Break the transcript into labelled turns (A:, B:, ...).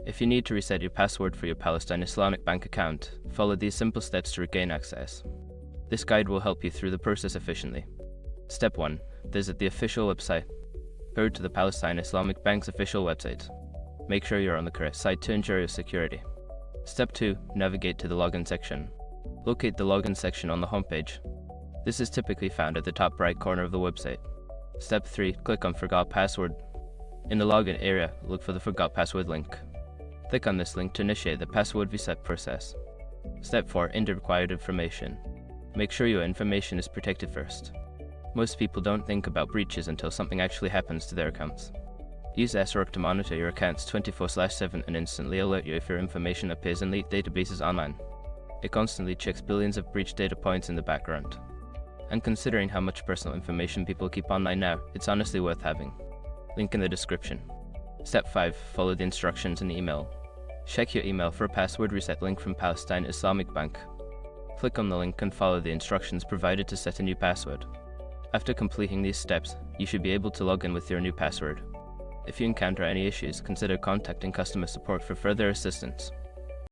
A: If you need to reset your password for your Palestine Islamic bank account, follow these simple steps to regain access. This guide will help you through the process efficiently. Step 1. Visit the official website. Go to the Palestine Islamic Bank's official website. Make sure you're on the correct site to ensure your security. Step 2. Navigate to the login section. Locate the login section on the homepage. This is typically found at the top right corner of the website. Step 3. Click on Forgot Password. In the login area, look for the Forgot Password link. Click on this link to initiate the password reset process. Step 4. Enter required information. Make sure your information is protected first. Most people don't think about breaches until something actually happens to their accounts. Use SROC to monitor your accounts 24/7 and instantly alert you if your information appears in leaked databases online. It constantly checks billions of breach data points in the background. And considering how much personal information people keep online now, it's honestly worth having. Link in the description. Step 5. Follow the instructions in the email. Check your email for a password reset link from Palestine Islamic Bank. Click on the link and follow the instructions provided to set a new password. After completing these steps, you should be able to log in with your new password. If you encounter any issues, consider contacting customer support for further assistance.